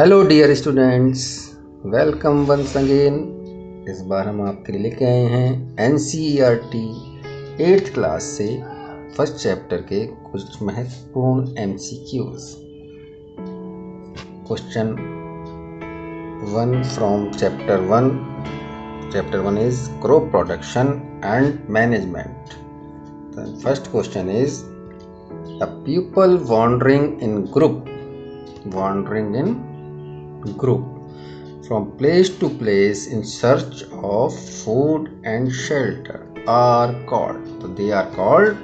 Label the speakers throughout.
Speaker 1: Hello dear students, welcome once again. इस बार हम आपके लिए लेके आए हैं NCERT 8th क्लास से फर्स्ट चैप्टर के कुछ महत्वपूर्ण MCQs। Question 1 from chapter 1। Chapter 1 is crop production and management. First question is a pupil wandering in group from place to place in search of food and shelter are called. So they are called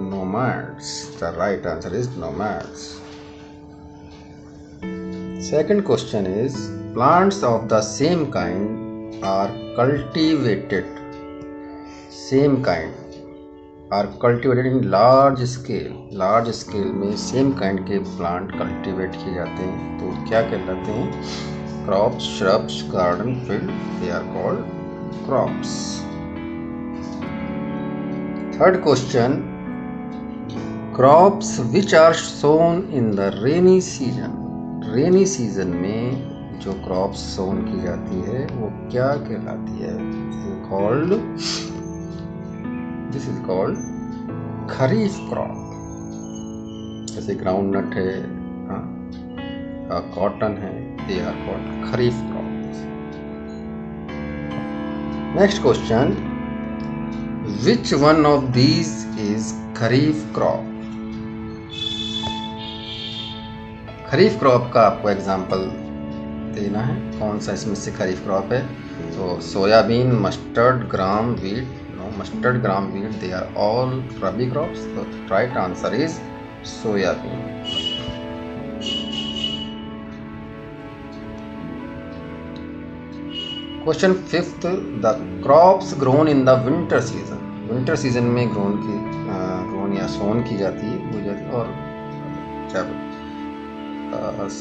Speaker 1: nomads. The right answer is nomads. Second question is plants of the same kind are cultivated. Same kind are cultivated in large scale. Large scale में same kind के plant cultivate किए जाते हैं तो क्या कहलाते हैं? Crops, shrubs, garden, field, they are called crops. Third question, crops which are sown in the rainy season. Rainy season में जो क्रॉप्स सोन की जाती है वो क्या कहलाती है? This is called kharif crop. जैसे ग्राउंड नट है, कॉटन है, they are called kharif crop. Next question, which one of these is kharif crop? Kharif crop का आपको एग्जांपल देना है, कौन सा इसमें से खरीफ क्रॉप है? तो soybean, mustard, gram, wheat. Mustard, gram, wheat, they are all rabi crops. The right answer is soybean. Question 5th, the crops grown in the winter season. Winter season में ग्रोन या सोन की जाती है, और जब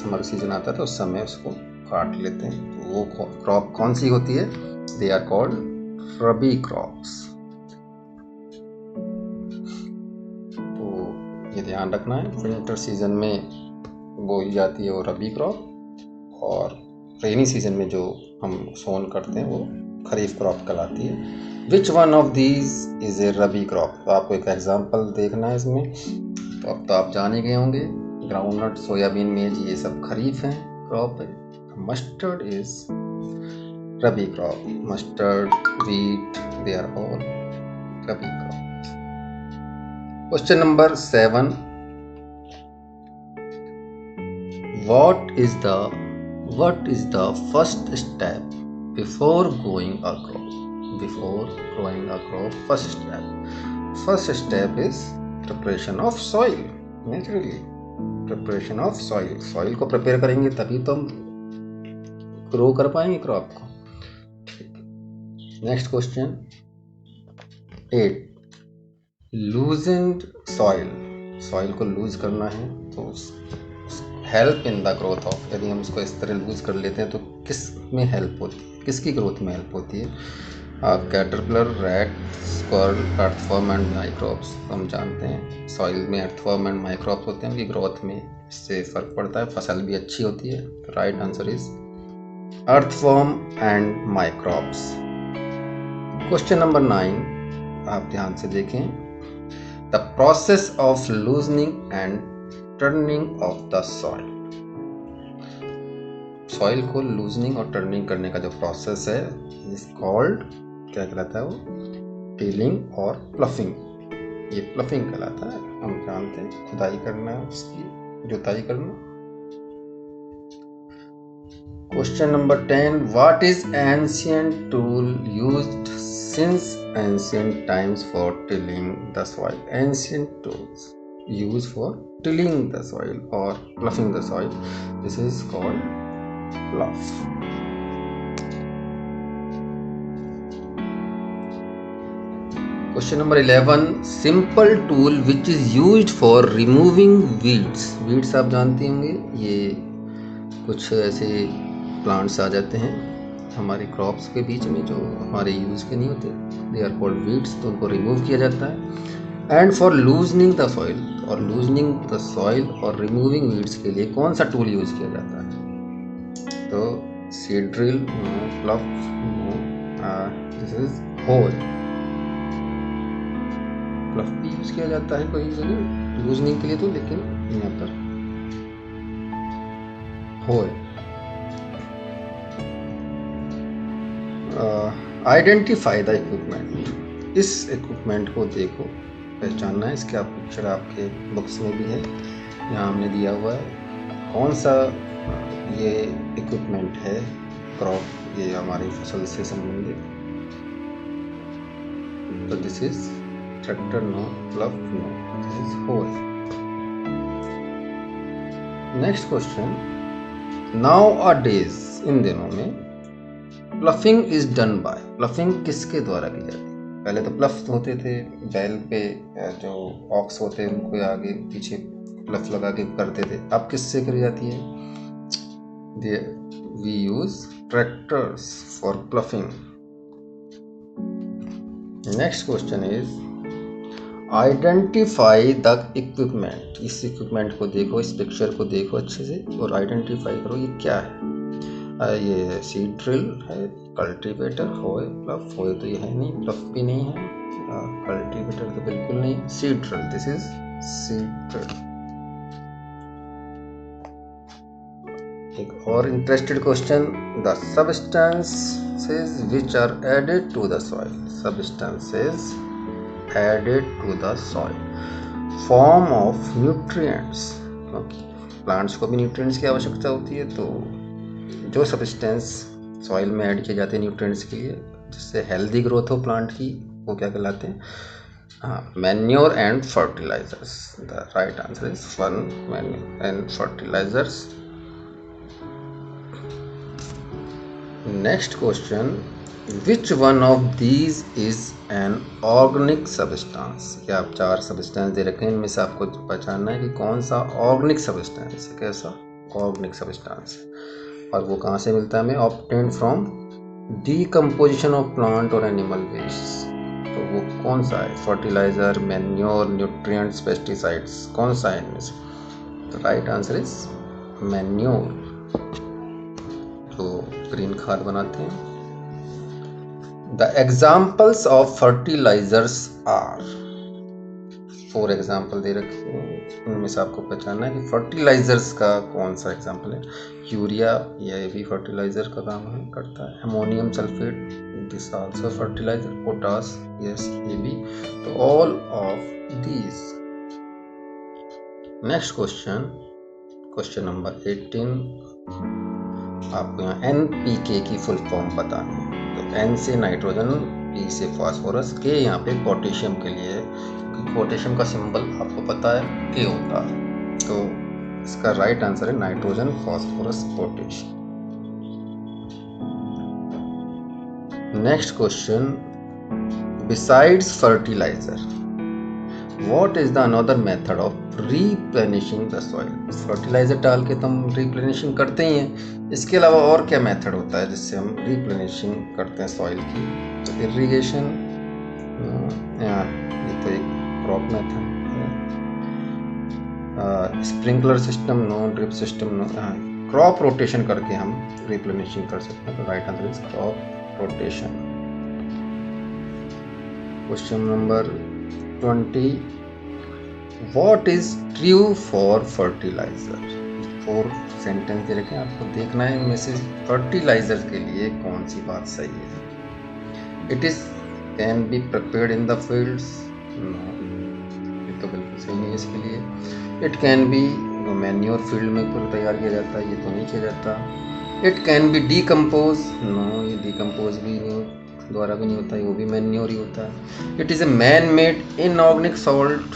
Speaker 1: समर सीजन आता है तो उस समय उसको काट लेते हैं। तो वो क्रॉप कौन सी होती है? They are called rabi crops. ये ध्यान रखना है, विंटर सीजन में बोई जाती है वो रबी क्रॉप, और रेनी सीजन में जो हम सोन करते हैं वो खरीफ क्रॉप कहलाती है। विच one of these is a rabi crop? तो आपको एक एग्जांपल देखना है इसमें। तो अब तो आप जान ही गए होंगे, ग्राउंडनट, सोयाबीन, मेज, ये सब खरीफ हैं, क्रॉप है। Mustard is rabi crop. Mustard, wheat, they are all rabi crop. Question number 7. What is the first step before growing a crop? Before growing a crop, first step is preparation of soil. Naturally, preparation of soil. Soil को prepare करेंगे तभी तो हम grow कर पाएंगे crop को। Next question 8. लूजेंड soil को loose करना है तो help in the growth of, यदि हम इसको इस तरह लूज कर लेते हैं तो किस में हेल्प होती है, किसकी ग्रोथ में हेल्प होती है? Caterpillar, rat, squirrel, earthworm and microbes. हम जानते हैं सॉइल में अर्थवर्म एंड माइक्रोब्स होते हैं, उनकी ग्रोथ में इससे फर्क पड़ता है, फसल भी अच्छी होती है। तो right answer is earthworm and microbes. Question number 9, आप ध्यान से देखें। The process of loosening and turning of the soil. Soil को लूजनिंग और टर्निंग करने का जो प्रोसेस है इज कॉल्ड, क्या कहलाता है वो? टिलिंग और प्लफिंग। ये प्लफिंग कहलाता है। हम जानते हैं खुदाई करना, उसकी जुताई करना। Question number 10, what is ancient tool used since ancient times for tilling the soil? Ancient tools used for tilling the soil or ploughing the soil, this is called plough. Question number 11, simple tool which is used for removing weeds. Weeds आप जानते होंगे, ये कुछ ऐसे plants आ जाते हैं हमारी crops के बीच में जो हमारे यूज़ के नहीं होते, दे आर कॉल्ड वीड्स, तो उनको रिमूव किया जाता है। And for loosening the soil, और लूजनिंग द सॉइल और रिमूविंग वीड्स के लिए कौन सा टूल यूज़ किया जाता है? तो seed drill no, plough no, this is hoe. Plough भी यूज किया जाता है कोई जगह लूजनिंग के लिए तो, लेकिन यहाँ पर होल। आइडेंटिफाई द इक्विपमेंट, इस इक्विपमेंट को देखो, पहचानना है। इसके आप पिक्चर आपके बुक्स में भी है, यहाँ हमने दिया हुआ है कौन सा ये इक्विपमेंट है, क्रॉप, ये हमारी फसल से संबंधित। तो this is tractor no, plough no, this is hoe. Next question, nowadays, इन दिनों में ploughing is done by, ploughing किसके द्वारा की जाती है? पहले तो प्लफ होते थे बैल पे, जो ऑक्स होते हैं उनको आगे पीछे प्लफ लगा के करते थे। अब किससे करी जाती है? We use tractors for ploughing. Next question is identify the equipment, इस इक्विपमेंट को देखो, इस पिक्चर को देखो अच्छे से और आइडेंटिफाई करो ये क्या है। ये सीड ड्रिल है, कल्टीवेटर, होए, प्लफ, होए तो ये है नहीं, प्लफ भी नहीं है, कल्टीवेटर तो बिल्कुल नहीं, seed drill, this is seed drill. एक और interested question, the substances which are added to the soil, substances added to the soil, form of nutrients, क्योंकि प्लांट्स को भी न्यूट्रिएंट्स की आवश्यकता होती है, तो जो सब्सटेंस सॉइल में ऐड किए जाते हैं न्यूट्रिएंट्स के लिए जिससे हेल्दी ग्रोथ हो प्लांट की, वो क्या कहलाते हैं? हाँ, manure and fertilisers. The right answer is 1, manure and fertilisers. Next question, which one of these is an organic substance, क्या आप 4 सब्सटेंस दे रखे हैं, इनमें से आपको पहचानना है कि कौन सा ऑर्गेनिक सब्सटेंस है, कैसा ऑर्गेनिक सब्सटेंस है, और वो कहाँ से मिलता है हमें? Obtained from decomposition of plant और एनिमल वेस्ट। तो वो कौन सा है? फर्टिलाइजर, मैन्योर, न्यूट्रिएंट्स, पेस्टिसाइड्स, कौन सा है इनमें से? तो राइट आंसर इज मैन्योर, तो ग्रीन खाद बनाते हैं। The examples of fertilisers are, 4 example दे रखे हैं, उनमें से आपको पहचानना है कि फर्टिलाइजर्स का कौन सा एग्जाम्पल है। यूरिया, यह भी फर्टिलाइजर का काम करता है। Ammonium sulphate, this also fertiliser. Potash, yes, ये भी। तो all of these. Next question, question number 18, आपको यहाँ NPK की फुल फॉर्म बतानी है। तो N से नाइट्रोजन, P से फास्फोरस, K यहाँ पे पोटेशियम के लिए है, क्योंकि पोटेशियम का सिंबल आपको पता है K होता है। तो इसका राइट आंसर है nitrogen, phosphorus, potassium. Next question, besides fertiliser what is the another method of replenishing the soil, fertiliser डाल के तो हम रीप्लेनिशिंग करते ही हैं, इसके अलावा और क्या मेथड होता है जिससे हम रीप्लेनिशिंग करते हैं सॉइल की? तो इरिगेशन, ये तो एक क्रॉप मेथड है, sprinkler system no, drip system no, crop rotation करके हम रिप्लेनिशिंग कर सकते हैं। तो right answer is crop rotation. Question number 20, what is true for fertilizer, 4 sentence दे रखे हैं, आपको देखना है इनमें से फर्टिलाइजर के लिए कौन सी बात सही है। It is can be prepared in the fields, no, ये तो बिल्कुल सही नहीं है इसके लिए। It can be manure field में पूरा तैयार किया जाता है, ये तो नहीं किया जाता। It can be decompose, no, ये डीकम्पोज भी नहीं द्वारा भी नहीं होता है, वो भी मैन्योर ही होता है। It is a man made inorganic salt,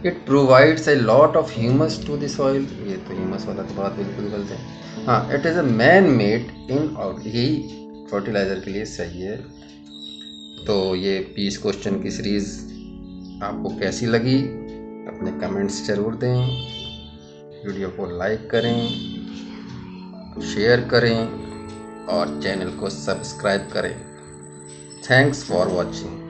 Speaker 1: it provides a lot of humus to the soil, ये तो ह्यूमस वाला तो बात बिल्कुल गलत है। हाँ, it is a man made inorganic, यही फर्टिलाइजर के लिए सही है। तो ये 20 क्वेश्चन की सीरीज़ आपको कैसी लगी अपने कमेंट्स ज़रूर दें, वीडियो को लाइक करें, शेयर करें और चैनल को सब्सक्राइब करें। Thanks for watching.